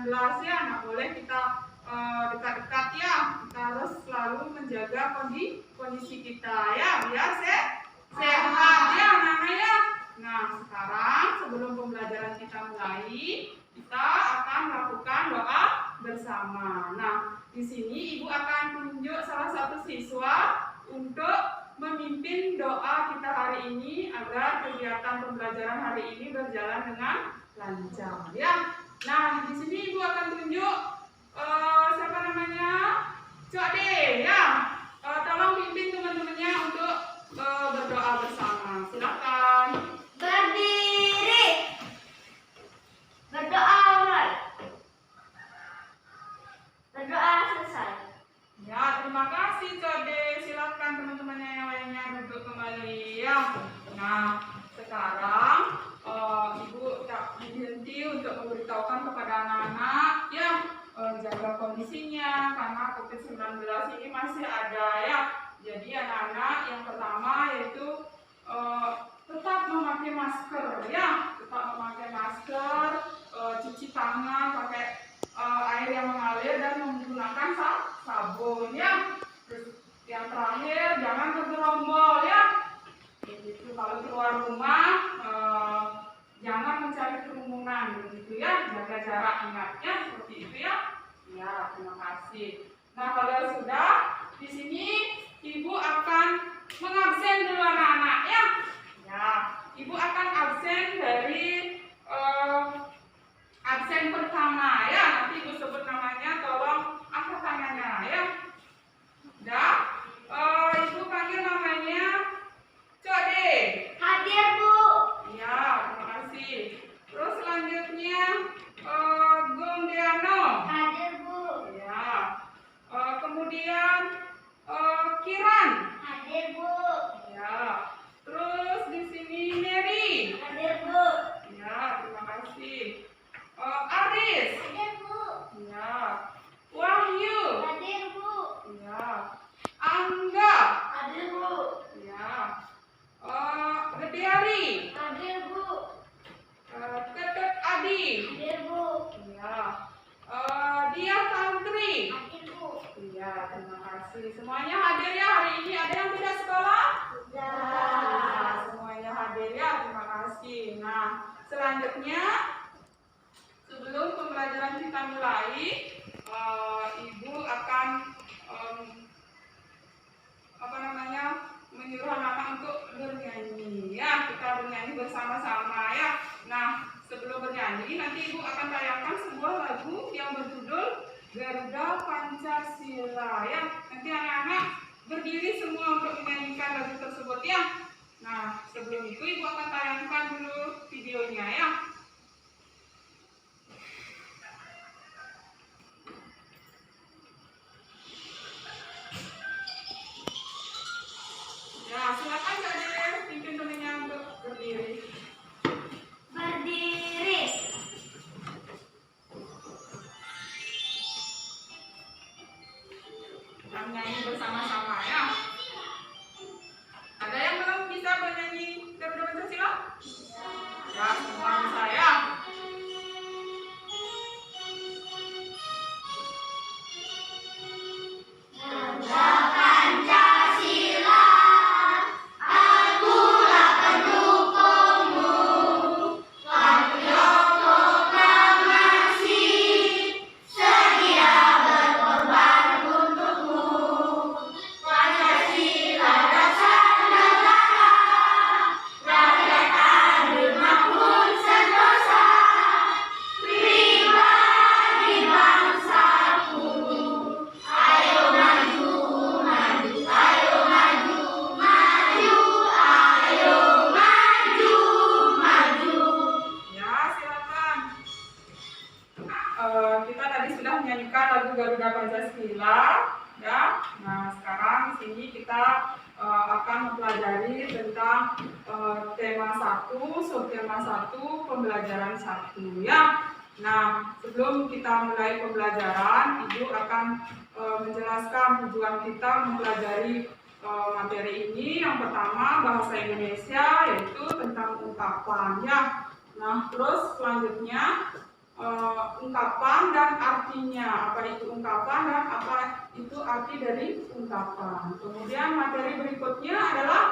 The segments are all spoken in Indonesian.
ya, nggak boleh kita dekat-dekat ya. Kita harus selalu menjaga kondisi kita ya, biar sehat ya anak-anak ya. Nah, sekarang sebelum pembelajaran kita mulai, kita akan melakukan doa bersama. Nah, di sini Ibu akan tunjuk salah satu siswa untuk memimpin doa kita hari ini agar kegiatan pembelajaran hari ini berjalan dengan lancar ya. Nah, di sini Ibu akan tunjuk siapa namanya? Cok D ya. Tolong pimpin teman-temannya untuk berdoa bersama. Silakan. Berdiri. Berdoa mulai. Berdoa selesai. Ya, terima kasih Cok D. Silakan teman-temannya yang lainnya duduk kembali ya. Nah, sekarang Ibu tak berhenti untuk memberitahukan kepada anak-anak ya, jaga kondisinya karena COVID-19 ini masih ada ya. Jadi anak-anak yang pertama yaitu tetap memakai masker ya, tetap memakai masker, cuci tangan pakai air yang mengalir dan menggunakan sabun ya. Terus yang terakhir jangan bergerombol ya. Begitu kalau keluar rumah jangan mencari kerumunan begitu ya, jaga jarak ingatnya seperti itu ya. Ya, terima kasih. Nah, kalau sudah di sini Ibu akan mengabsen dulu anak-anak ya. Ya, Ibu akan absen dari absen pertama ya. Nanti Ibu sebut namanya, tolong angkat tangannya ya. Udah? Ibu panggil namanya Cok D. Hadir, Bu. Ya, terima kasih. Terus selanjutnya Gung Deano. Hadir, Bu. Ya. Kemudian Kiran. Hadir, Bu. Ya. Terus di sini Mary. Hadir, Bu. Ya, terima kasih. Aris. Hadir, Bu. Ya. Wahyu. Hadir, Bu. Ya. Angga. Hadir, Bu. Ya. Gediari. Hadir, Bu. Ketut Adi. Hadir, Bu. Ya. Dia Tantri. Hadir, Bu. Iya, terima kasih. Semuanya hadir ya hari ini. Ada yang tidak sekolah? Ya. Semuanya hadir ya. Terima kasih. Nah, selanjutnya sebelum pembelajaran kita mulai, Ibu akan menyuruh anak-anak untuk bernyanyi ya. Kita bernyanyi bersama-sama ya. Nah, sebelum bernyanyi nanti Ibu akan tayangkan sebuah lagu yang berjudul Garuda Pancasila ya. Nanti anak-anak berdiri semua untuk menyanyikan lagu tersebut ya. Nah, sebelum itu Ibu akan tayangkan dulu videonya ya. Ya, silakan Kak pimpin temannya untuk berdiri. Berdiri. Kita menyanyi bersama-sama ya. Ada yang belum bisa bernyanyi Garuda Pancasila? Ya, semua bisa ya. Kita tadi sudah menyanyikan lagu Garuda Pancasila ya. Nah, sekarang di sini kita akan mempelajari tentang tema 1, subtema 1, pembelajaran 1 ya. Nah, sebelum kita mulai pembelajaran, Ibu akan menjelaskan tujuan kita mempelajari materi ini. Yang pertama bahasa Indonesia, yaitu tentang ungkapan ya. Nah, terus selanjutnya ungkapan dan artinya. Apa itu ungkapan dan apa itu arti dari ungkapan. Kemudian materi berikutnya adalah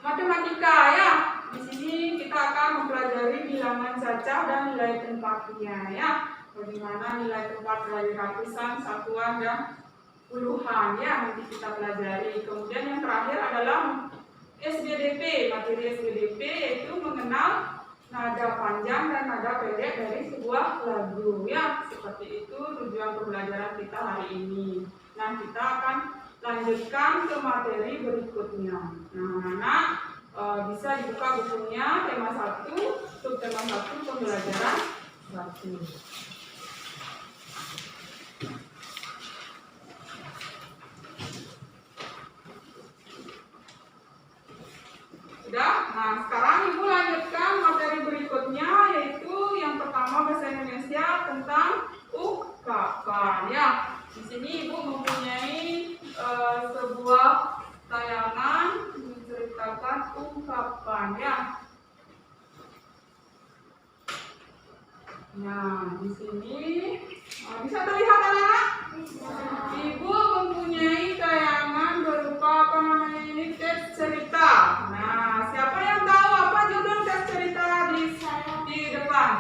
matematika ya. Di sini kita akan mempelajari bilangan cacah dan nilai tempatnya ya. Bagaimana nilai tempat dari ratusan, satuan dan puluhan ya nanti kita pelajari. Kemudian yang terakhir adalah SBDP, materi SBDP yaitu mengenal nada panjang dan nada pendek dari sebuah lagu ya. Seperti itu tujuan pembelajaran kita hari ini. Nah, kita akan lanjutkan ke materi berikutnya. Nah, anak bisa dibuka bukunya tema 1, subtema 1 pembelajaran 1. Sudah? Nah, sekarang Ibu lanjutkan materi berikutnya yaitu yang pertama bahasa Indonesia tentang ungkapan ya. Di sini Ibu mempunyai sebuah tayangan menceritakan ungkapan ya. Nah, di sini bisa terlihat anak-anak? Ibu mempunyai tayangan berupa apa namanya ini teks cerita. Nah, siapa yang tahu apa judul teks cerita di depan?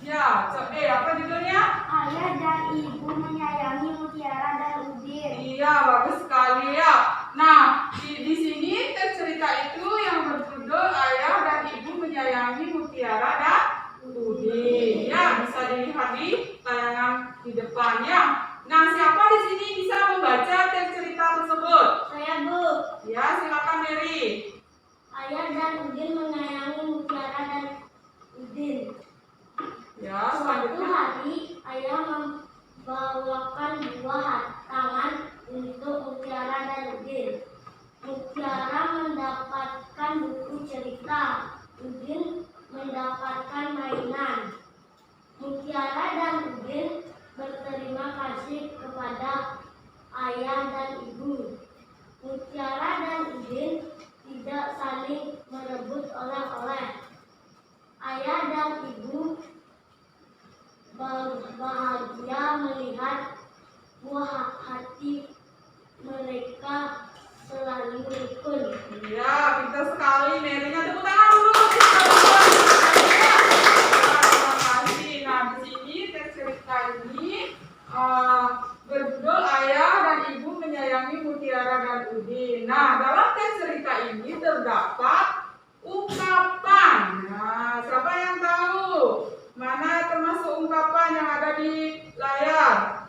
Ya, apa judulnya? Ayah dan ibu menyayangi Mutiara dan Udin. Iya, bagus sekali ya. Nah, di sini teks cerita itu yang berjudul Ayah dan Ibu Menyayangi Mutiara dan Udin. Ya, bisa dilihat di tayangan di depan ya. Nah, siapa di sini bisa membaca teks cerita tersebut? Saya, Bu. Ya, silakan Mary. Ayah dan Udin menyayangi Mutiara dan Udin. Ya, Suatu selanjutnya. hari, ayah membawakan buah tangan untuk Mutiara dan Udin. Mutiara mendapatkan buku cerita, Udin mendapatkan mainan. Mutiara dan Udin berterima kasih kepada ayah dan ibu. Mutiara dan Udin tidak saling merebut oleh-oleh. Ayah dan ibu bahagia melihat buah hati mereka selalu rukun. Ya, pintar sekali Mary-nya. Tepuk tangan dulu. Ya, terima kasih. Nah, di sini teks cerita ini berjudul Ayah dan Ibu Menyayangi Mutiara dan Udin. Nah, dalam teks cerita ini terdapat ungkapan. Nah, siapa yang tahu mana termasuk ungkapan yang ada di layar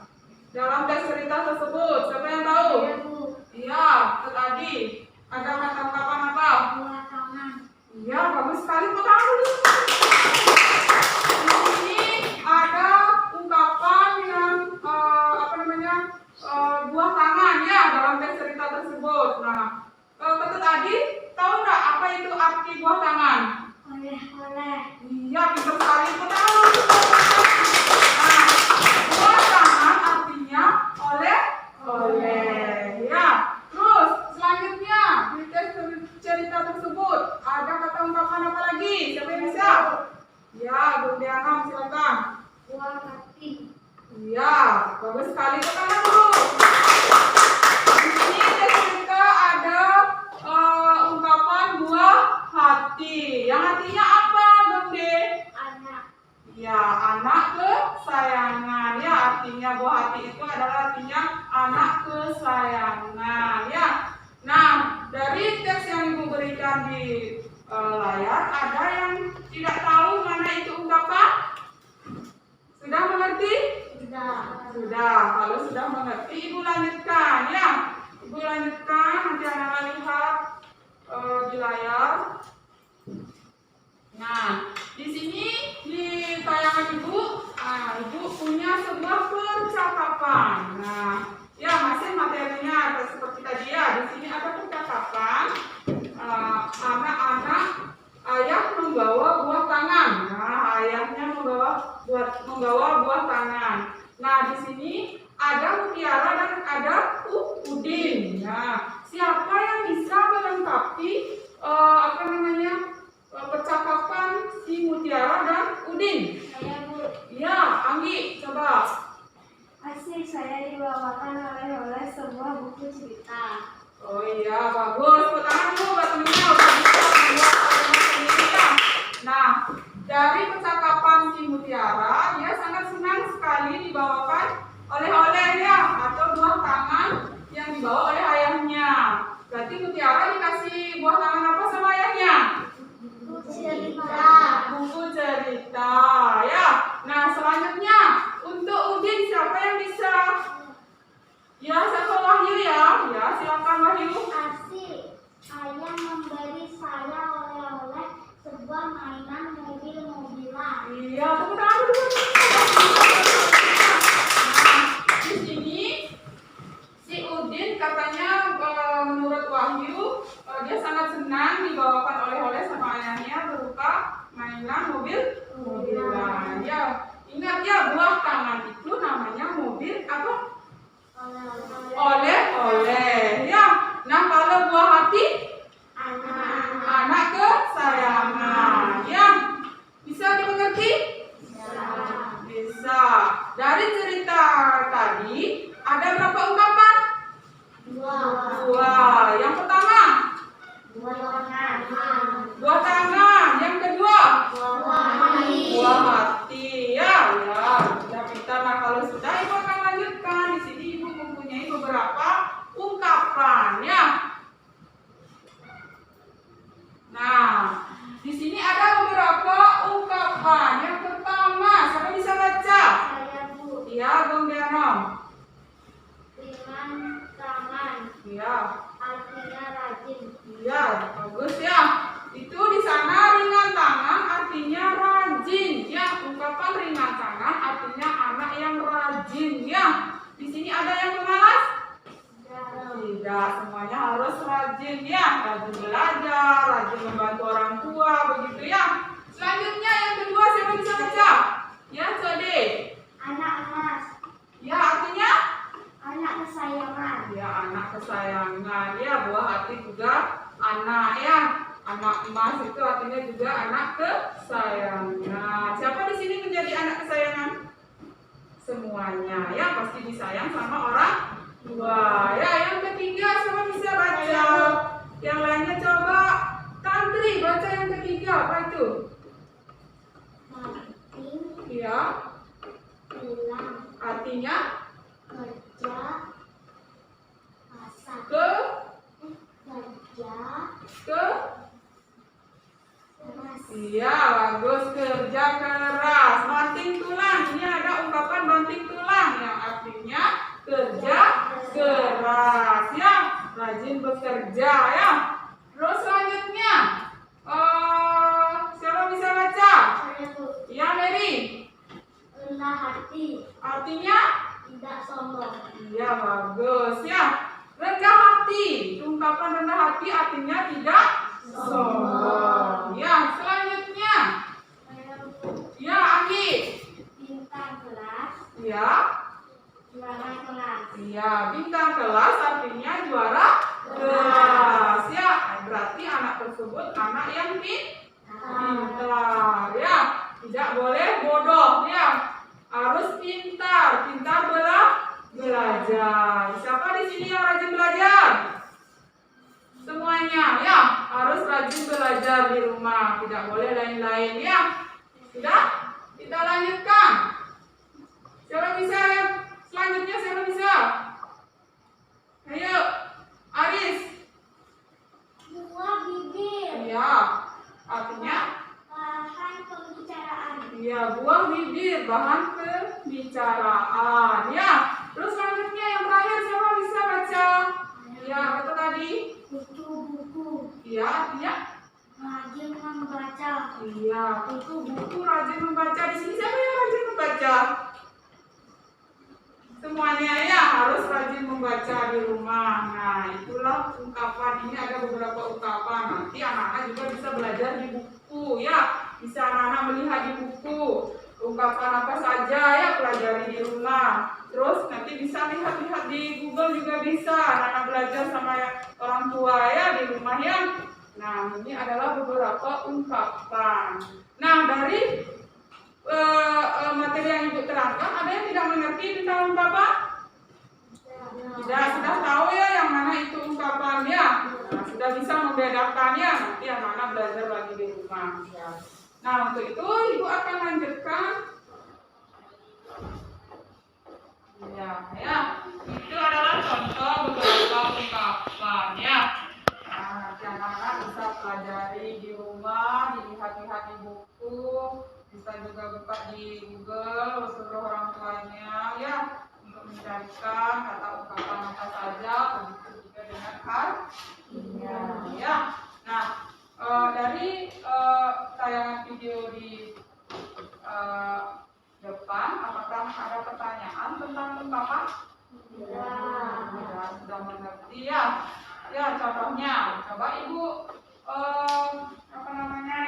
dalam teks cerita tersebut? Siapa yang tahu? Ya, Bu. Iya, tadi ada kata ungkapan apa? Buah tangan. Iya, bagus sekali. Tepuk tangan dulu. Di sini ada ungkapan yang buah tangan ya dalam teks cerita tersebut. Nah, Ketut Adi tahu nggak apa itu arti buah tangan? Oleh-oleh. Iya, pintar sekali. Tepuk tangan dulu. Nah, buah tangan artinya oleh. Ya. Terus selanjutnya di teks cerita tersebut ada kata ungkapan apa lagi? Siapa yang bisa? Ya, Bunda Diana, silakan. Buah hati. Iya, bagus sekali. Tepuk dulu. Di sini teks cerita ada ungkapan buah hati. Yang artinya apa, Bunda? Anak. Ya, anak kesayangan. Ya, artinya buah hati itu adalah artinya anak kesayangan. Ya. Nah, dari teks yang Ibu berikan di layar, ada yang tidak tahu mana itu ungkapan? Sudah mengerti? Sudah. Kalau sudah mengerti, Ibu lanjutkan ya. Ibu lanjutkan, nanti anak lihat di layar. Nah, di sini di tayangan Ibu, Ibu punya sebuah percakapan. Nah, ya masih materinya seperti tadi ya. Di sini ada percakapan. Anak-anak ayah membawa buah tangan. Nah, ayahnya membawa buah tangan. Nah, di sini ada Mutiara dan ada Udin. Nah, siapa yang bisa melengkapi percakapan si Mutiara dan Udin? Saya, Bu. Iya, Anggi, coba. Asik, saya dibawakan oleh sebuah buku cerita. Oh iya, bagus. Tepuk tangan dulu buat temennya udah bisa membuat kalimat sendiri ya. Nah, dari percakapan si Mutiara, dia sangat senang sekali dibawakan oleh-oleh ya, atau buah tangan yang dibawa oleh ayahnya. Berarti Mutiara dikasih buah tangan apa sama ayahnya? Buku cerita. Buku cerita ya. Nah, selanjutnya untuk Udin siapa yang bisa? Ya, siapa Wahyu ya? Ya, silakan Wahyu. Asik, ayah memberi saya oleh-oleh sebuah mainan mobil-mobilan. Iya, tepuk tangan dulu. Nah, di sini si Udin katanya menurut Wahyu dia sangat senang dibawakan oleh-oleh sama ayahnya berupa mainan mobilan. Ya, ingat ya buah tangan itu namanya mobil apa? Oleh-oleh. Ya. Nah, kalau buah hati anak kesayangan. Ya. Bisa dimengerti? Bisa. Dari cerita tadi ada berapa ungkapan? Dua. Yang pertama, buah tangan. Yang kedua, buah hati. Ya, ya. Sudah pintar. Nah, kalau sudah Ibu akan lanjutkan. Di sini Ibu mempunyai beberapa ungkapan. Ya. Nah, di sini ada beberapa ungkapan. Yang pertama, siapa bisa baca? Saya Bu, Iya, Bung Denom. ringan tangan, Iya. artinya rajin. Iya, bagus ya. Itu di sana ringan tangan artinya rajin. Ya, ungkapan ringan tangan artinya anak yang rajin. Ya, di sini ada yang pemalas? Tidak, semuanya harus rajin ya. Rajin belajar, rajin membantu orang tua, begitu ya. Selanjutnya yang kedua siapa bisa baca? Ya, Code. Anak emas, Ya, artinya? anak kesayangan. Ya, anak kesayangan. Ya, buah hati juga anak ya. Anak emas itu artinya juga anak kesayangan. Siapa di sini menjadi anak kesayangan? Semuanya ya, pasti disayang sama orang tua. Ya, yang ketiga siapa bisa baca? Yang lainnya coba. Tantri baca yang ketiga apa itu? Penting, Ya, pulang, artinya kerja, masak, kerja, keras. iya, bagus, kerja keras. Banting tulang. Ini ada ungkapan banting tulang yang artinya kerja keras ya. Rajin bekerja ya. Terus selanjutnya siapa bisa baca? Saya Bu, Ya, Mary. rendah hati, Artinya? tidak sombong. Iya, bagus ya. Rendah hati. Ungkapan rendah hati artinya tidak sombong. Ya, selanjutnya. Saya Bu, Ya, Anggi. bintang kelas, Ya. juara kelas. Iya, bintang kelas artinya juara kelas. Ya, berarti anak tersebut anak yang pintar. Ya, tidak boleh bodoh. Ya, harus pintar. Pintar belajar. Siapa di sini yang rajin belajar? Semuanya. Ya, harus rajin belajar di rumah. Tidak boleh lain-lain. Ya, sudah? Kita lanjutkan. Siapa bisa ya? Selanjutnya siapa bisa? Ayo, Aris. Buah bibir, Iya, artinya? bahan pembicaraan. Iya, buah bibir, bahan pembicaraan. Ya, terus selanjutnya yang terakhir siapa bisa baca? Ya, itu tadi. Buku-buku, Iya, artinya? rajin membaca. Iya, buku rajin membaca. Di sini siapa yang rajin membaca? Semuanya ya harus rajin membaca di rumah. Nah, itulah ungkapan. Ini ada beberapa ungkapan. Nanti anak-anak juga bisa belajar di buku ya. Bisa anak-anak melihat di buku. Ungkapan apa saja ya pelajari di rumah. Terus nanti bisa lihat-lihat di Google juga bisa. Anak-anak belajar sama orang tua ya di rumah ya. Nah, ini adalah beberapa ungkapan. Nah, dari materi yang ibu terangkan, ada yang tidak mengerti tentang ungkapan? Tidak, sudah tahu ya yang mana itu ungkapannya. Nah, sudah bisa membedakannya. Nanti anak-anak belajar lagi di rumah. Ya. Nah, untuk itu ibu akan lanjutkan. Ya. Itu adalah contoh beberapa ungkapan ya. Nah, nanti anak-anak bisa pelajari di rumah, dilihat-lihat di buku, bisa juga buka di Google, suruh orang tuanya ya untuk mencarikan kata ungkapan apa saja, begitu juga dengan artinya ya. Nah, dari tayangan video di depan, apakah ada pertanyaan tentang ungkapan? Ya, sudah mengerti ya. Ya, contohnya, coba ibu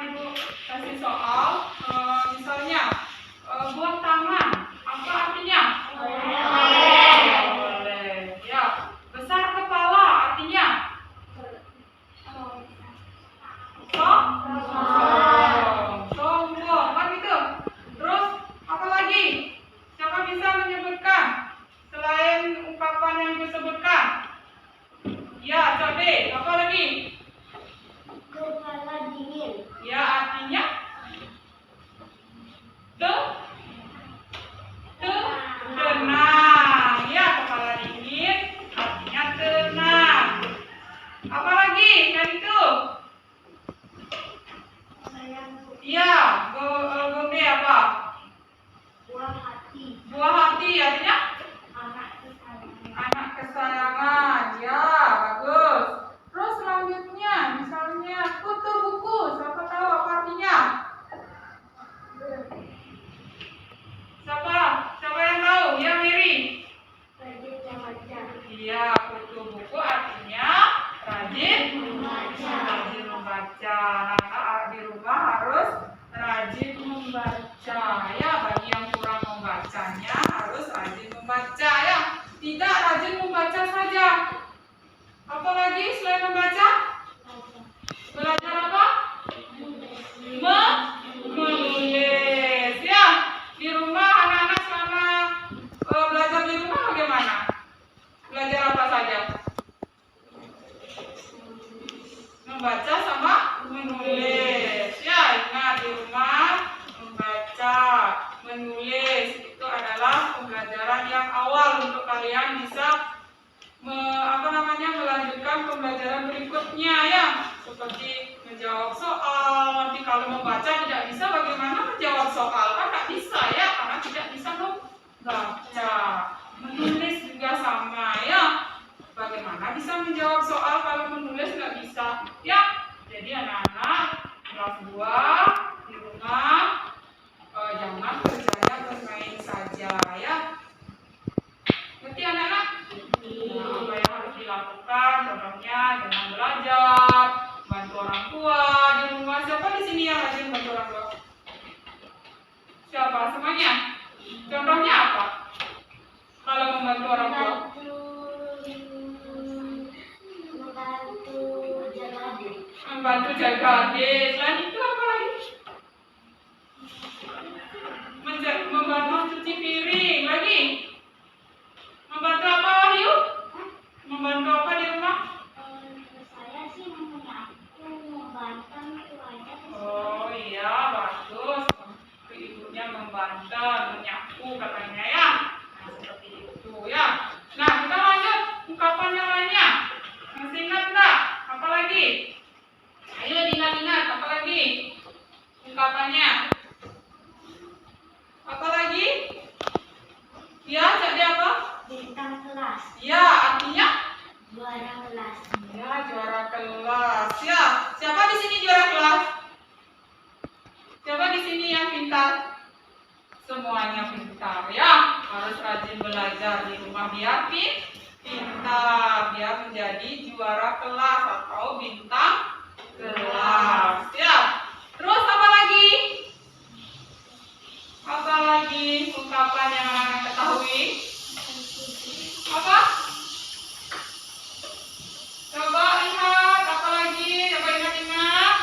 ibu kasih soal, misalnya buang tangan, apa artinya? Boleh. Ya, besar kepala artinya? Sombong, kan gitu. Terus apa lagi? Siapa bisa menyebutkan selain ungkapan yang disebutkan? Ya, Cok D, apa lagi? Kepala dingin. Ya, artinya tenang. Ya, kepala dingin artinya tenang. Apa lagi yang itu? Ya, Gombe apa? Buah hati. Buah hati artinya? Anak kesayangan. Anak kesayangan. Ya, bagus. Terus selanjutnya, misalnya kutu buku. Siapa tahu apa artinya? Siapa yang tahu? Ya, Miri. Rajin membaca. Iya, kutu buku artinya rajin membaca. Rajin membaca. Nah, di rumah harus rajin membaca. Ya, bagi yang kurang membacanya harus rajin membaca ya. Tidak rajin membaca saja. Apalagi selain membaca? Belajar apa? Menulis ya. Di rumah anak-anak selama belajar di rumah bagaimana? Belajar apa saja? Membaca sama menulis. Ya, ingat di rumah membaca, menulis itu adalah pembelajaran yang awal untuk kalian bisa melanjutkan pembelajaran berikutnya ya, seperti menjawab soal. Nanti kalau membaca tidak bisa, bagaimana menjawab soal? Kan tidak bisa ya, karena tidak bisa membaca. Menulis juga sama ya. Bagaimana bisa menjawab soal kalau menulis nggak bisa? Ya, jadi anak-anak kelas 2 di rumah jangan kerjanya bermain saja ya. Ngerti anak-anak? Nah, apa yang harus dilakukan? Contohnya dengan belajar, bantu orang tua di rumah. Siapa di sini yang rajin bantu orang tua? Siapa? Semuanya? Contohnya apa? Kalau membantu orang tua? Membantu jaga adik. Selain itu apa lagi? Membantu cuci piring. Lagi? Membantu apa Wahyu? Membantu apa di rumah? Saya sih menyapu, membantu aja. Oh iya, bagus. Ibunya membantu, menyapu katanya ya. Nah, seperti itu ya. Nah, kita lanjut ungkapan yang lainnya. Masih ingat enggak? Apa lagi? Ayo diingat-ingat, apa lagi? Ungkapannya. Apa lagi? Ya, jadi apa? Bintang kelas. Ya, artinya? Juara kelas. Ya, juara kelas. Ya, siapa di sini juara kelas? Siapa di sini yang pintar? Semuanya pintar ya. Harus rajin belajar di rumah biar pintar, biar menjadi juara kelas atau bintang kelas. Ya. Terus apa lagi? Apa lagi ungkapan yang anak-anak ketahui? Apa? Coba lihat, apa lagi? Coba ingat-ingat.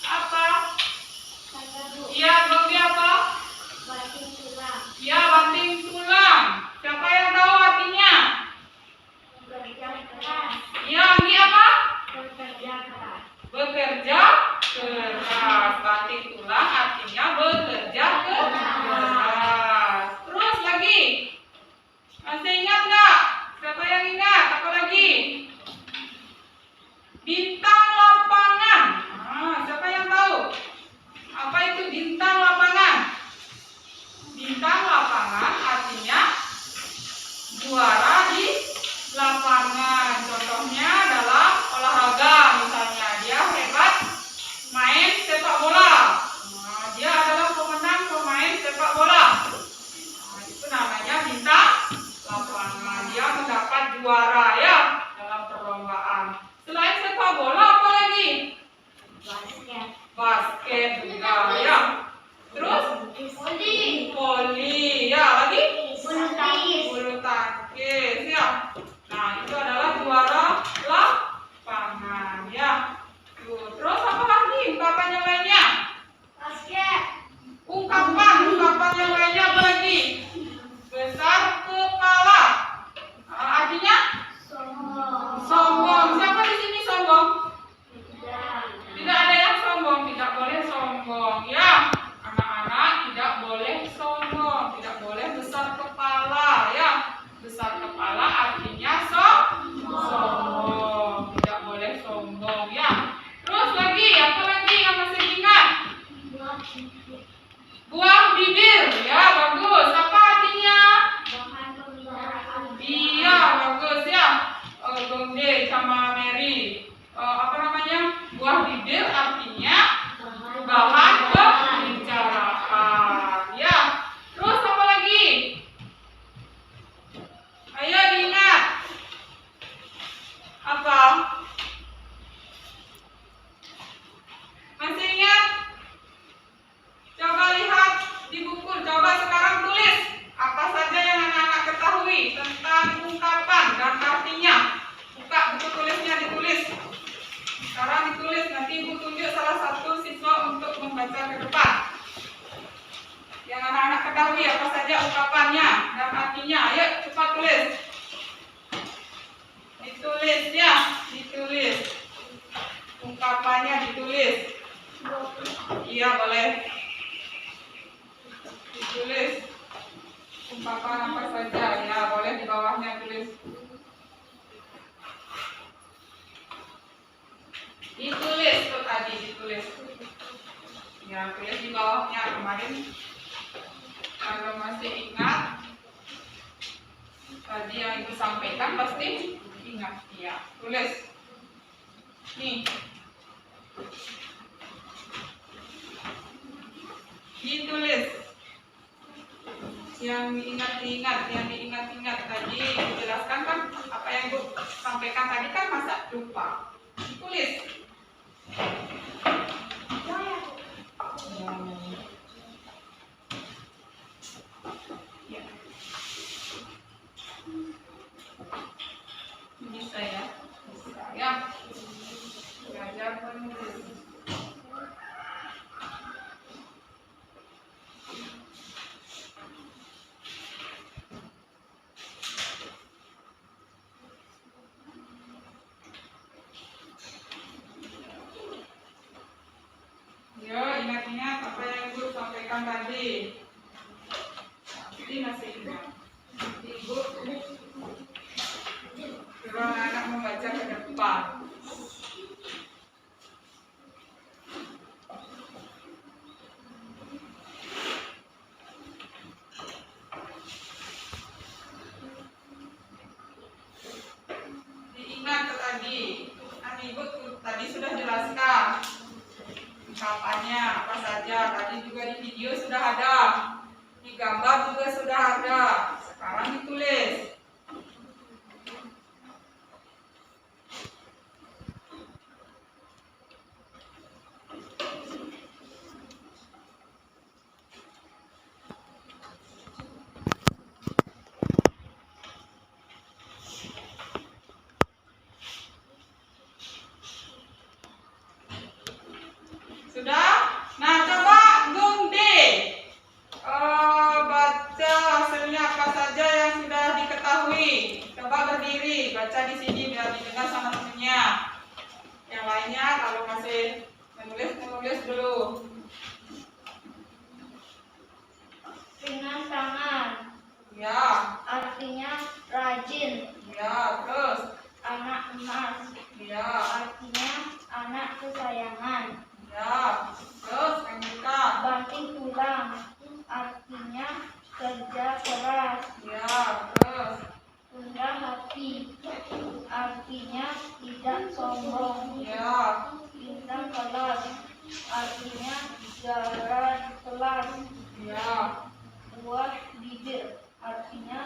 Apa? Iya, Gobi apa? Masih ingat nggak? Siapa yang ingat? Apa lagi? Bintang lapangan. Siapa yang tahu? Apa itu bintang lapangan? Bintang lapangan artinya juara di lapangan. Contohnya dalam olahraga, misalnya dia hebat main sepak bola. Dia adalah pemenang pemain sepak bola. Itu namanya bintang lapangan. Dia mendapat juara ya dalam perlombaan. Selain sepak bola apa lagi? Basket juga ya. Terus voli ya, lagi bulu tangkis ya. Nah, itu adalah juara lapangan ya. Terus apa lagi ungkapan yang lainnya? Ungkapan yang lainnya apa lagi? Besar kepala. Artinya sombong. Siapa di sini sombong? Tidak ada yang sombong, tidak boleh sombong ya. Anak-anak tidak boleh sombong, tidak boleh besar kepala ya. Besar kepala artinya sombong, tidak boleh sombong ya. Terus lagi, apa lagi yang masih ingat? Buah bibir ya, bagus. Apa artinya? Iya, bagus ya. Gonde sama Mary. Apa namanya? Buah bibir artinya bahan pembicaraan ya. Terus apa lagi? Ayo diingat. Apa? Masih ingat? Coba lihat di buku. Coba sekarang tulis apa saja yang anak-anak ketahui tentang ungkapan dan artinya. Buka buku tulisnya, ditulis. Sekarang ditulis, nanti ibu tunjuk salah satu siswa untuk membaca ke depan. Yang anak-anak ketahui apa saja ungkapannya dan artinya. Ayo cepat tulis. Ditulis ya, ditulis. Ungkapannya ditulis. Iya, boleh. Ditulis. Ungkapan apa saja ya, boleh di bawahnya tulis. Ditulis tuh tadi, ditulis. Ya, tulis di bawahnya kemarin. Kalau masih ingat tadi yang ibu sampaikan pasti ingat ya. Tulis. Nih. Ditulis. Yang diingat tadi dijelaskan kan apa yang ibu sampaikan tadi kan masa lupa. Tulis. Ya. Bisa ya, bisa ya. Belajar menulis. Yo, ingat-ingat apa yang ibu sampaikan tadi. Pasti masih ingat. Ibu suruh anak membaca ke depan. Diingat tadi. Kan ibu tadi sudah jelaskan ungkapannya apa saja. Tadi juga di video sudah ada, di gambar juga sudah ada. Sekarang ditulis. Sudah? Nah, coba Gung D baca hasilnya apa artinya rajin. Ya, terus. Anak emas Ya, artinya anak kesayangan. ya. Terus lanjutkan. Banting tulang artinya kerja keras. Ya, terus. Rendah hati artinya tidak sombong. Ya, Bintang kelas artinya jalan kelas. ya. Buah bibir artinya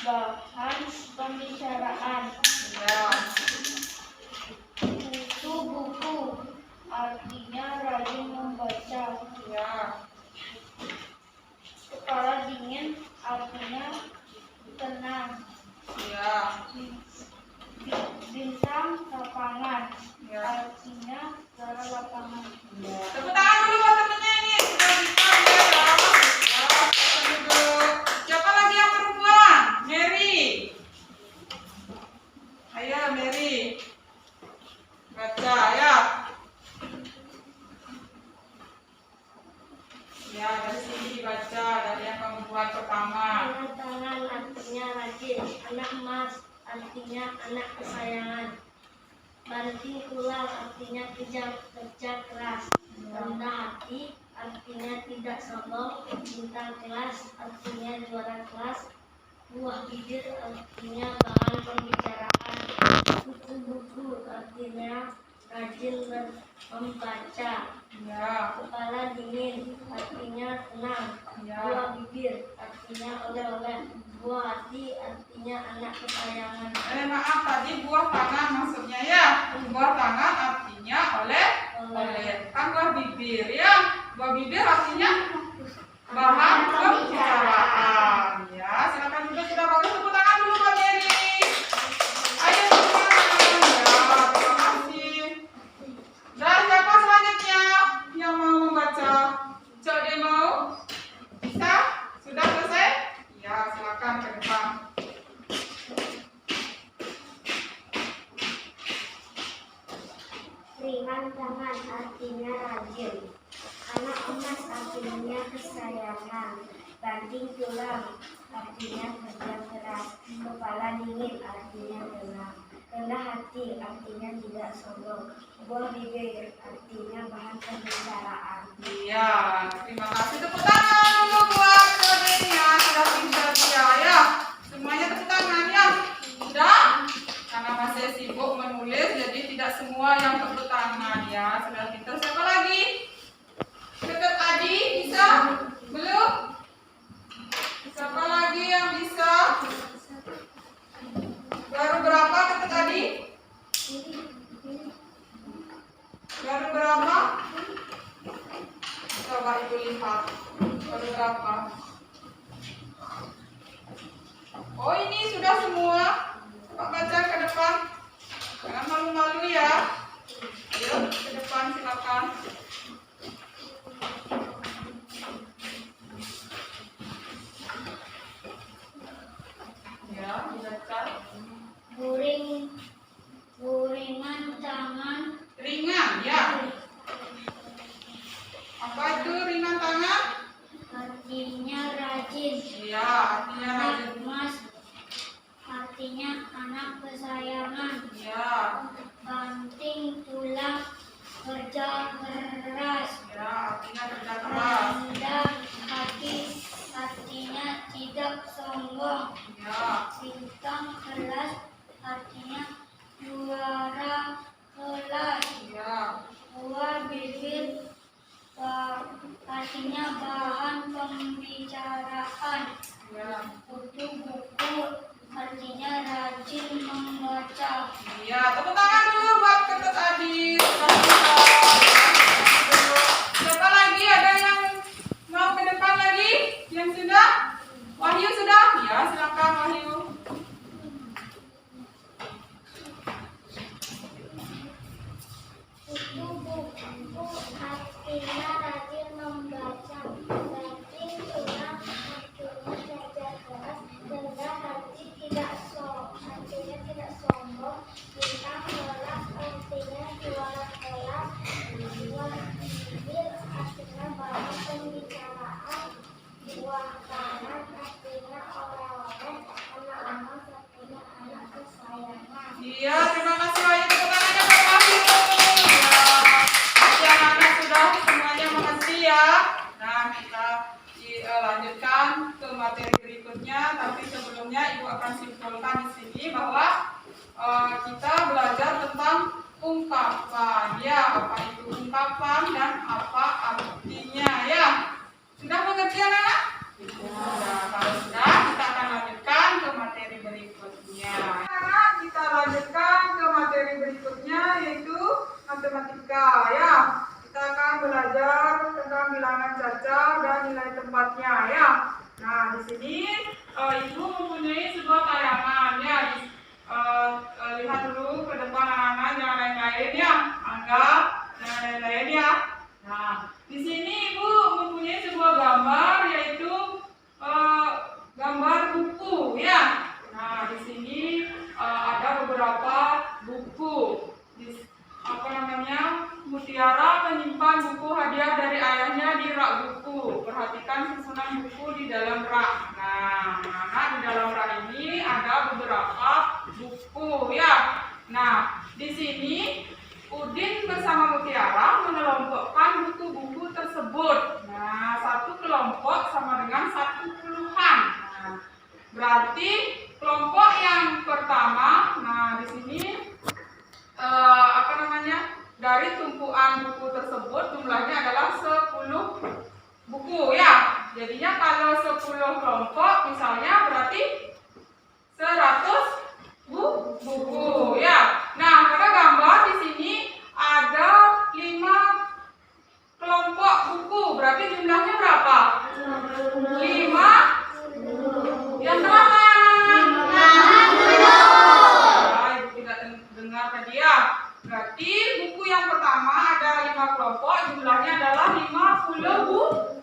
bahan pembicaraan. Ya, Kutu buku artinya rajin membaca. ya. Kepala dingin artinya tenang. Ya, Bintang lapangan ya. artinya cara lapangan. Tepuk tangan dulu buat temennya ini. Sudah bisa ya. Ya, silakan duduk. Siapa lagi yang perempuan? Mary. Ayo Mary. Baca ya. Ya, dari sini dibaca dari yang kamu buat pertama. Anak tangan artinya rajin. Anak emas artinya anak kesayangan. Banting tulang artinya kerja keras. Rendah hati artinya tidak sombong. Bintang kelas artinya juara kelas. Buah bibir artinya bahan pembicaraan. Kutu buku artinya rajin membaca. Ya, Kepala dingin artinya tenang. ya. Buah bibir artinya oleh-oleh. Buah hati artinya anak kesayangan. Maaf tadi buah tangan maksudnya ya. Buah tangan artinya oleh. Kan buah bibir ya. Buah bibir artinya bahan pembicaraan. Ya, silakan juga sudah bagus, tepuk tangan dulu buat Mary. Ayo tepuk tangan. Ya, terima kasih. Dan siapa selanjutnya yang mau membaca? Cok dia mau? Bisa? Sudah selesai? Ya, silakan ke depan. Ringan tangan artinya rajin. Anak emas artinya kesayangan. Banting tulang artinya kerja keras. Kepala dingin artinya tenang. Rendah hati artinya tidak sombong. Buah bibir artinya bahan pembicaraan. Iya, terima kasih. Tepuk tangan dulu buat Kodenya. Sudah pintar dia ya. Semuanya tepuk tangan ya. Sudah? Karena masih sibuk menulis, jadi tidak semua yang tepuk tangan ya. Sudah pintar. Siapa lagi? Dekat Adi, bisa? Belum? Siapa lagi yang bisa? Baru berapa dekat Adi? Baru berapa? Coba ibu lihat. Baru berapa? Oh, ini sudah semua. Pak baca ke depan. Jangan malu-malu ya. Ayo ke depan silakan. Ya, dibaca. Guringan tangan Ringan ya. Apa itu ringan tangan? artinya rajin. Iya, artinya Anak rajin. emas artinya anak kesayangan. Iya, Banting tulang kerja keras. ya artinya kerja keras. Rendah hati artinya tidak sombong. Ya, Bintang kelas artinya juara kelas. ya, Buah bibir artinya bahan pembicaraan. ya. Kutu buku artinya rajin membaca. Iya, tepuk tangan dulu buat Ketut Adi. Sudah bisa. Siapa lagi? Ada yang mau ke depan lagi? Yang sudah? Wahyu sudah? Ya, silakan Wahyu. Kutu buku artinya rajin membaca. Banting tulang artinya kerja keras. Rendah hati artinya tidak sombong. Bintang kelas artinya juara kelas. Buah bibir artinya bahan pembicaraan. Buah tangan artinya oleh-oleh. akan simpulkan di sini bahwa kita belajar tentang ungkapan ya, apa itu ungkapan dan apa artinya ya. Sudah mengerti anak-anak? Sudah. Kalau sudah, kita akan lanjutkan ke materi berikutnya. Sekarang kita lanjutkan ke materi berikutnya yaitu matematika ya. Kita akan belajar tentang bilangan cacat dan nilai tempatnya ya. Nah, di sini Ibu mempunyai sebuah tayangan ya. Lihat dulu ke depan anak-anak, jangan lain-lain ya. Anggap jangan lain-lain ya. Nah, di sini Ibu mempunyai sebuah gambar yaitu gambar buku ya. Nah, di sini ada beberapa buku. Mutiara menyimpan buku hadiah dari ayahnya di rak buku. Perhatikan susunan buku di dalam rak. Nah, di dalam rak ini ada beberapa buku ya. Nah, di sini Udin bersama Mutiara mengelompokkan buku-buku tersebut. Nah, satu kelompok sama dengan 1 puluhan. Nah, berarti kelompok yang pertama, nah di sini dari tumpuan buku tersebut jumlahnya adalah 10 buku ya. Jadinya kalau 10 kelompok misalnya berarti 100 buku ya. Nah, pada gambar di sini ada 5 kelompok buku. Berarti jumlahnya berapa? 5. Yang berapa? 50. Ibu tidak dengar tadi ya. Berarti buku yang pertama ada 5 kelompok, jumlahnya adalah 50 buku.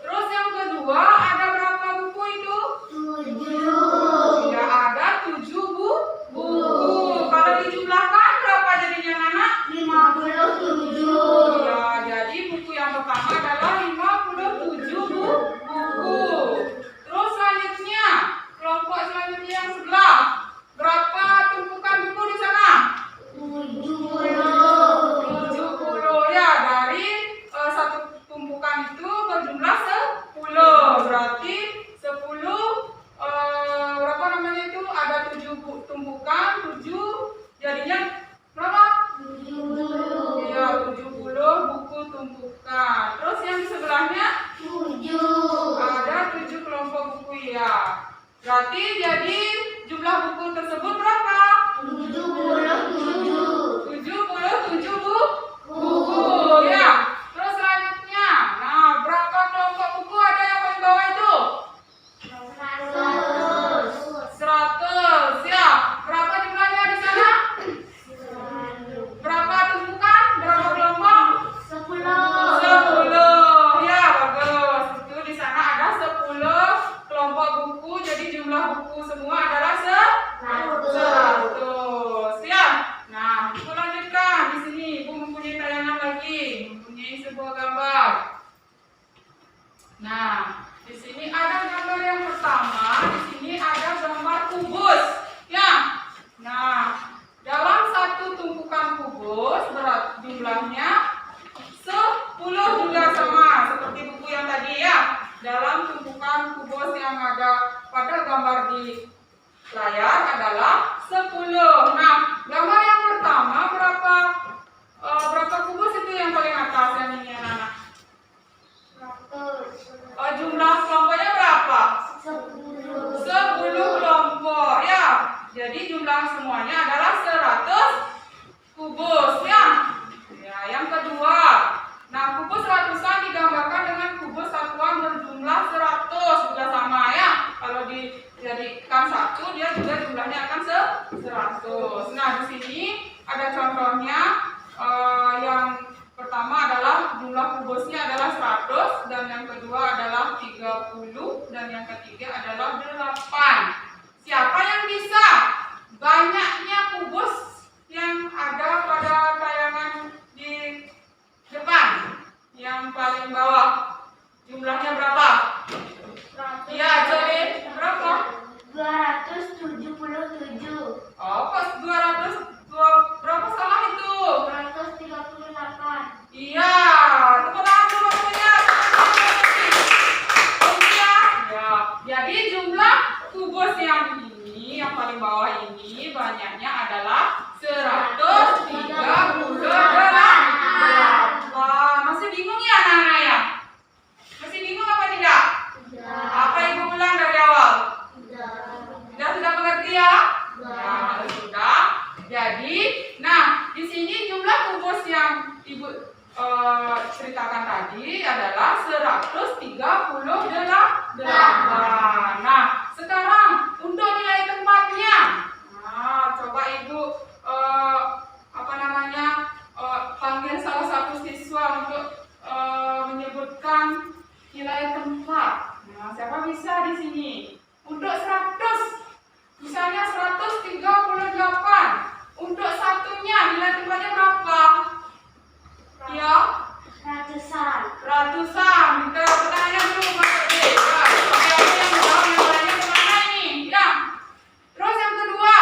Terus yang kedua ada berapa buku itu? 7. Ya, ada 7 buku. Kalau dijumlahkan berapa jadinya anak? 57. Ya, jadi buku yang pertama adalah 57 buku. Terus selanjutnya, kelompok selanjutnya yang sebelah. Berapa tumpukan buku di sana? 70 ya. Dari satu tumpukan itu berjumlah 10. Berarti 10 berapa namanya itu? Ada 7 tumpukan, 7 jadinya berapa? 70. Iya, 70 buku tumpukan. Terus yang di sebelahnya 7. Ada 7 kelompok buku ya. Berarti jadi jumlah buku tersebut berapa? 77 buku ya. Terus selanjutnya, nah berapa kelompok buku ada yang paling bawah itu? 100 ya. Berapa jumlahnya di sana? Berapa tumpukan? Berapa kelompok? 10 ya, bagus. Itu di sana ada 10 kelompok buku. Jadi jumlah buku semua adalah 100 ya. Nah, Ibu lanjutkan. Di sini Ibu mempunyai tayangan lagi, mempunyai sebuah gambar. Nah, di sini ada gambar yang pertama. Di sini ada gambar kubus ya. Nah, dalam satu tumpukan kubus berat jumlahnya 10 juga sama seperti buku yang tadi ya. Dalam tumpukan kubus yang ada pada gambar di layar adalah 10. Nah, gambar yang pertama berapa kubus itu yang paling atas yang ini anak-anak? 100. Jumlah kelompoknya berapa? 10 kelompok ya. Jadi jumlah semuanya adalah 100 kubus ya. Ya, yang kedua. Nah, kubus ratusan digambarkan dengan kubus satuan berjumlah 100 juga sama ya. Kalau dijadikan satu, dia juga jumlahnya akan 100. Nah, di sini ada contohnya. Yang pertama adalah jumlah kubusnya adalah 100, dan yang kedua adalah 30, dan yang ketiga adalah 8. Siapa yang bisa banyaknya kubus yang ada pada tayangan di depan? Yang paling bawah jumlahnya berapa? Iya, jadi berapa? 277. Oh, pas 200 berapa salah itu? 238. Iya, tepuk tangan dulu waktunya. Ya, jadi jumlah kubus yang ini, yang paling bawah ini banyaknya adalah 138. Masih bingung ya anak-anak ya? Masih bingung apa tidak? Apa ibu ulang dari awal? Sudah mengerti ya? Ya, sudah. Jadi, nah di sini jumlah kubus yang ibu ceritakan tadi adalah 138. Nah, sekarang untuk nilai tempatnya. Nah, coba ibu panggil salah satu siswa untuk menyebutkan nilai tempat. Nah, siapa bisa di sini? Untuk 100, misalnya 138. Untuk satunya nilai tempatnya berapa? Ya, ratusan. Kita bertanya dulu Pak D. Ya, siapa yang jawab yang lainnya kemana ini? Ya. Terus yang kedua,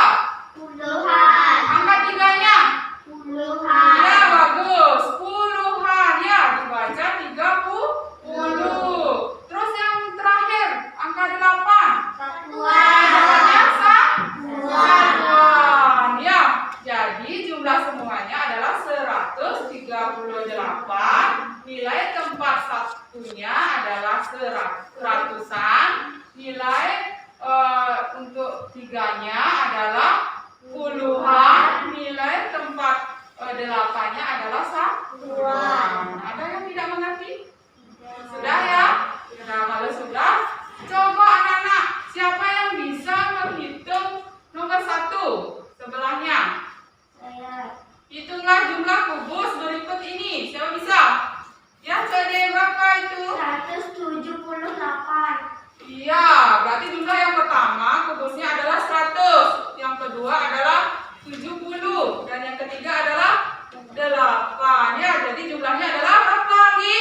Puluhan. angka tiganya. Puluhan. Ya, bagus. Puluhan. Ya, dibaca 30. Terus yang terakhir, angka 8. Jumlahnya satuan. Ya, jadi jumlah semuanya adalah 138. Nilai tempat satunya adalah ratusan. Nilai untuk tiganya adalah puluhan. Nilai tempat delapannya adalah satuan. Ada yang tidak mengerti? Sudah ya? Nah, kalau sudah, coba anak-anak, siapa yang bisa menghitung nomor 1 sebelahnya? Hitunglah jumlah kubus berikut ini. Siapa bisa? Ya, jadi berapa itu? 178. Iya, berarti jumlah yang pertama kubusnya adalah 100. Yang kedua adalah 70. Dan yang ketiga adalah 8. Ya, jadi jumlahnya adalah berapa lagi?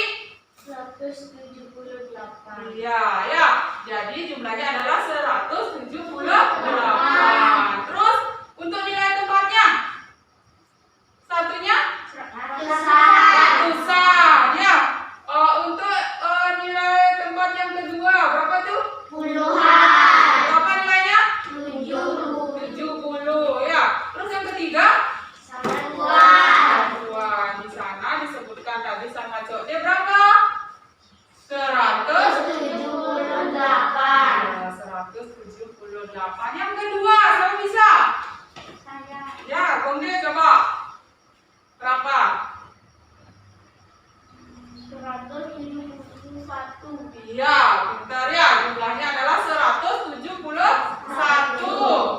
178. Iya, ya. Jadi jumlahnya adalah 178. Terus untuk nilai tempatnya? Satunya? Ratusan. Ya. Untuk nilai tempat yang kedua berapa tuh? Puluhan. Berapa nilainya? 70. 70. Ya. Terus yang ketiga? Satuan. Satuan. Di sana disebutkan tadi sama Cok. Dia berapa? 178. 178. Yang kedua, siapa bisa? Saya. Ya, Gongde coba. Berapa? 171. Iya, bentar ya. Jumlahnya adalah 171.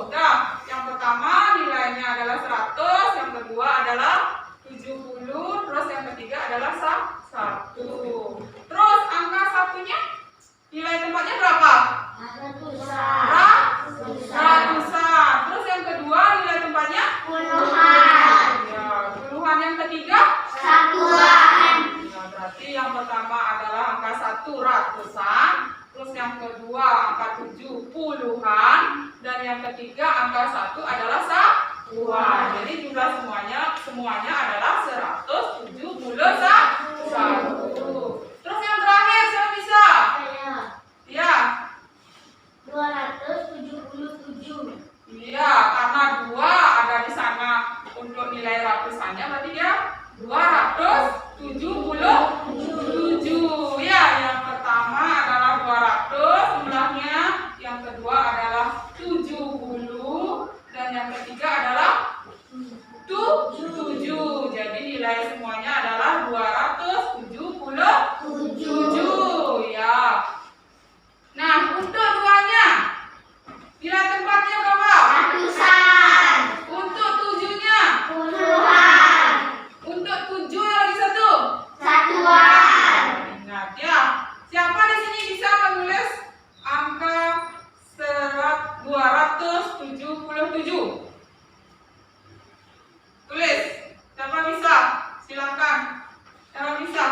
Nah, yang pertama nilainya adalah 100, yang kedua adalah 70, terus yang ketiga adalah 1. Terus angka satunya nilai tempatnya berapa? Ratusan. Terus yang kedua nilai tempatnya? Puluhan. Ya, puluhan. Yang ketiga? Satuan. Ya, berarti yang pertama adalah angka 1 ratusan, terus yang kedua angka 7 puluhan, dan yang ketiga angka 1 adalah satuan. Jadi jumlah semuanya adalah 171. Terus yang terakhir siapa bisa? Saya. Ya. 277. Iya, karena 2 ada di sana untuk nilai ratusannya, berarti dia 277. Ya, yang pertama adalah 200 jumlahnya, yang kedua adalah 70, dan yang ketiga adalah 7. Jadi nilai semuanya adalah 277. Ya. Nah, untuk duanya nilai tempatnya berapa? Ratusan. Untuk 7-nya? Puluhan. Untuk 7 yang lagi satu? Satuan. Ingat ya. Siapa di sini bisa menulis angka 277? Tulis. Siapa bisa? Silakan. Siapa bisa?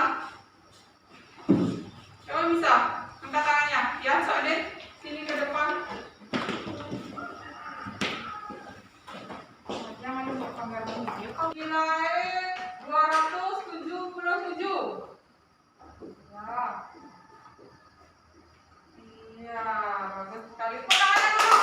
Siapa bisa? Angkat tangannya. Ya, Soalnya sini ke depan. Jangan lupa pamer video. Nilai 277. Ya. Iya, bagus sekali. Tangannya dulu.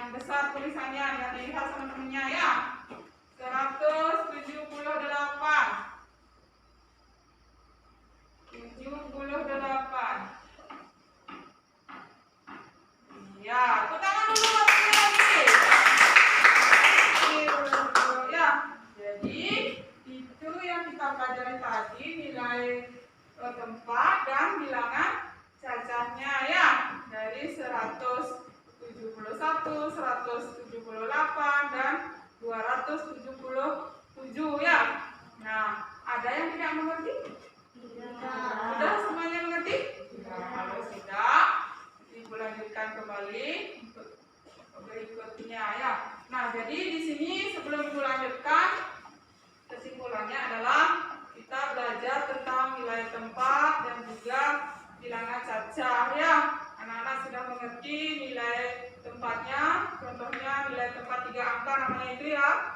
yang besar tulisannya, yang dilihat sama temennya ya. 178. 78. Ya, tepuk tangan dulu buat lagi. Ya, jadi itu yang kita pelajari tadi, nilai tempat dan bilangan cacahnya ya. Dari 171, 178 dan 277 ya. Nah, ada yang tidak mengerti? Sudah semuanya mengerti? Kalau sudah, Ibu lanjutkan kembali untuk berikutnya ya. Nah, jadi di sini sebelum Ibu lanjutkan, kesimpulannya adalah kita belajar tentang nilai tempat dan juga bilangan cacah ya. Anak-anak sudah mengerti nilai tempatnya, contohnya nilai tempat 3 angka namanya itu ya.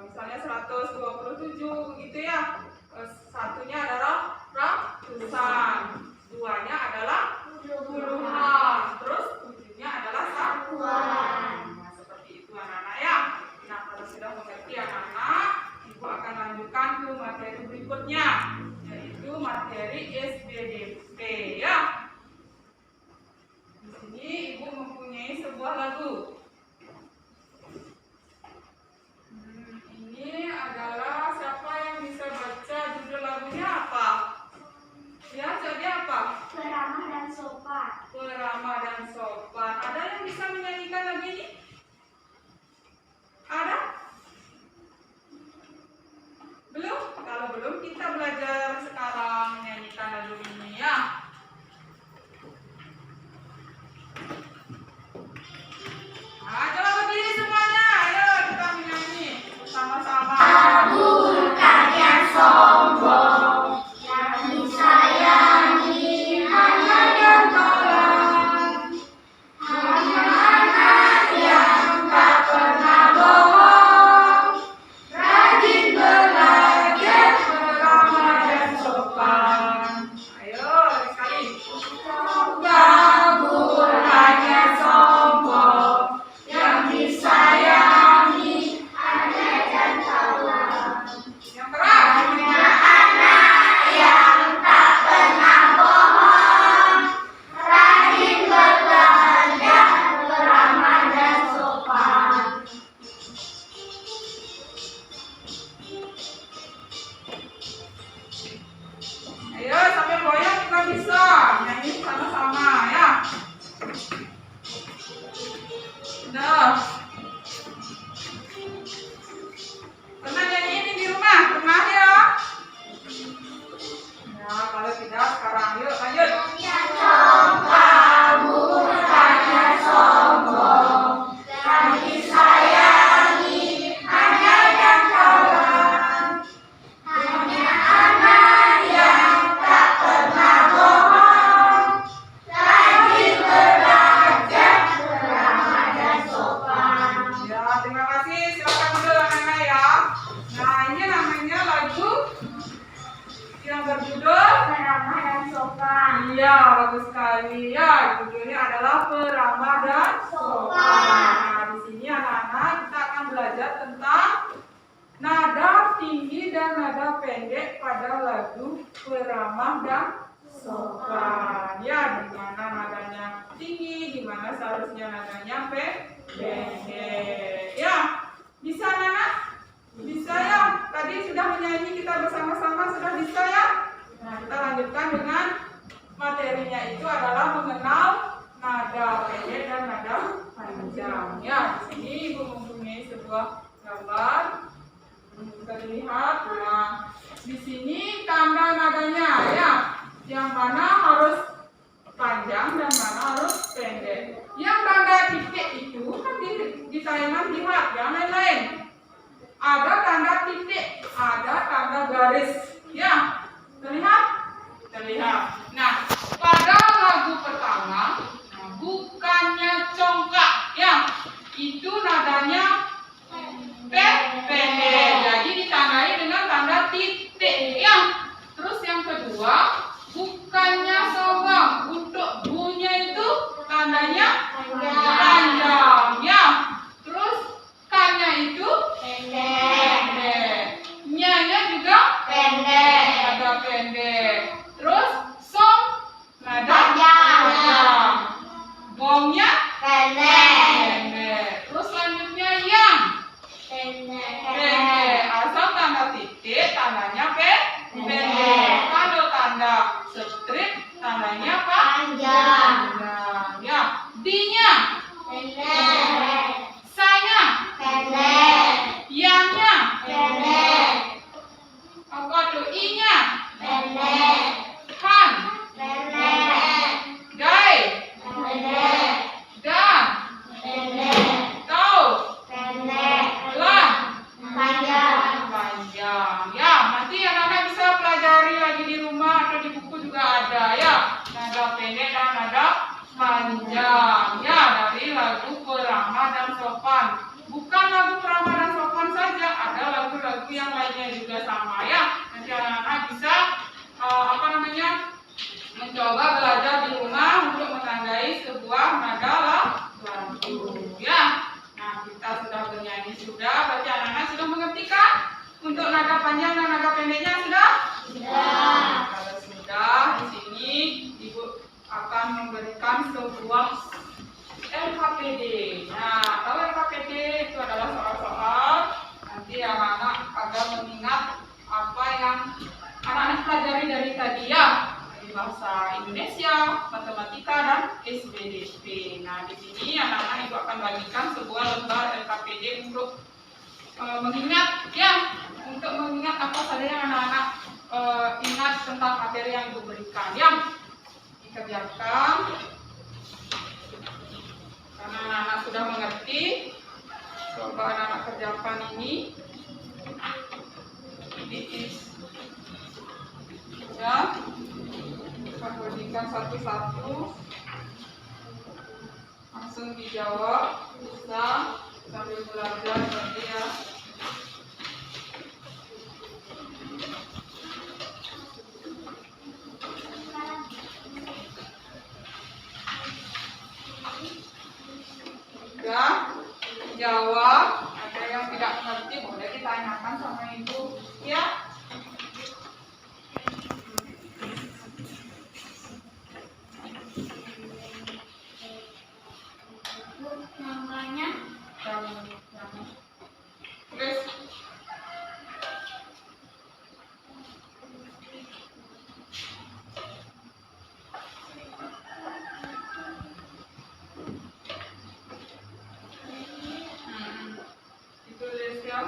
Misalnya 127 begitu ya. Satunya adalah ratusan, duanya adalah puluhan, terus tujuhnya adalah satuan. Nah, seperti itu anak-anak ya. Nah, kalau sudah mengerti anak-anak, Ibu akan lanjutkan ke materi berikutnya, yaitu materi SBDP ya. Di sini Ibu mempunyai sebuah lagu. Ini adalah siapa yang bisa baca judul lagunya apa? Ya, jadi apa? Beramah dan sopan. Beramah dan sopan. Ada yang bisa menyanyikan lagu ini? Ada? Belum? Kalau belum, kita belajar sekarang menyanyikan lagu ini ya. Nah, coba berdiri semuanya. Ayo kita menyanyi sama-sama. Bukannya sombong, yang disayangi hanya yang tolong, hanya anak yang tak pernah bohong, rajin belajar, beramah dan sopan. Ayo, sekali. Bukannya sombong, yang disayangi hanya yang tolong. Yang keras. Hanya anak yang tak pernah bohong, rajin berbelanja, beramah dan sopan. Ayo, sampai goyang juga bisa. Nyanyi sama-sama ya. Udah. Pernah nyanyiin ini di rumah? Pernah ya? Ya, kalau tidak sekarang yuk lanjut. Bukannya sombong, yang disayangi hanya yang tolong, hanya anak yang tak pernah bohong, rajin belajar, beramah dan sopan. Ya, terima kasih. Silakan dulu anak-anak ya. Nah, ini namanya lagu yang berjudul Beramah dan sopan. Iya, bagus sekali ya. Judulnya adalah Beramah dan Sopan. Nah, di sini anak-anak kita akan belajar tentang nada tinggi dan nada pendek pada lagu Beramah dan Sopan. Ya, di mana nadanya tinggi, di mana seharusnya nadanya pendek. Ya, bisa anak-anak? Bisa ya? Tadi sudah menyanyi kita bersama-sama, sudah bisa ya? Nah, kita lanjutkan dengan materinya itu adalah mengenal nada pendek dan nada panjang. Ya, di sini Ibu mempunyai sebuah gambar. Bisa dilihat. Nah, di sini tanda nadanya ya. Yang mana harus panjang dan mana harus pendek. Yang tanda titik itu kan di tayangan lihat, yang lain-lain. Ada tanda titik, ada tanda garis. Ya, terlihat? Terlihat. Nah, pada lagu pertama, bukannya congkak, ya, itu nadanya pendek. Jadi ditandai dengan tanda titik, ya. Terus yang kedua, bukannya sombong, untuk bunya itu tandanya panjang, ya. ramah dan sopan. Bukan lagu ramah dan sopan saja, ada lagu-lagu yang lainnya juga sama ya. Nanti anak-anak bisa mencoba belajar di rumah untuk menandai sebuah nada lagu ya. Nah, kita sudah bernyanyi sudah, berarti anak-anak sudah mengerti kan? Untuk nada panjang dan nada pendeknya sudah? Sudah. Kalau sudah, di sini Ibu akan memberikan sebuah LKPD. Nah, kalau LKPD itu adalah soal-soal nanti anak-anak agar mengingat apa yang anak-anak pelajari dari tadi ya, dari bahasa Indonesia, matematika dan SPDP. Nah, di sini anak-anak Ibu akan bagikan sebuah lembar LKPD untuk mengingat ya, untuk mengingat apa saja yang anak-anak ingat tentang materi yang Ibu berikan ya. Dikerjakan karena anak-anak sudah mengerti. Coba anak-anak kerjakan ini. Ya, kita berikan satu-satu, langsung dijawab, bisa sambil belajar nanti ya. Ya, jawab. Ada yang tidak mengerti boleh ditanyakan sama Ibu ya. Namanya Tulis. Ditulis ya.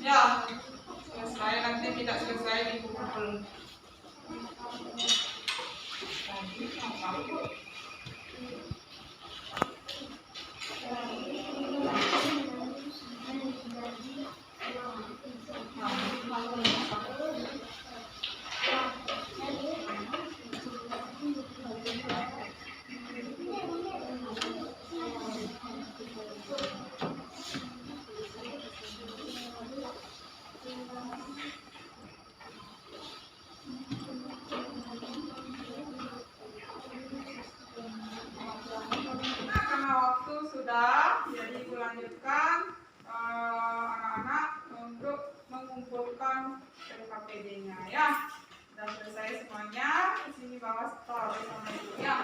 Ya, selesai, nanti tidak selesai dipukul. Nah, karena waktu sudah, jadi ibu lanjutkan anak-anak untuk mengumpulkan LKPD-nya ya. Sudah selesai semuanya. Di sini bawah setor sama ibu ya.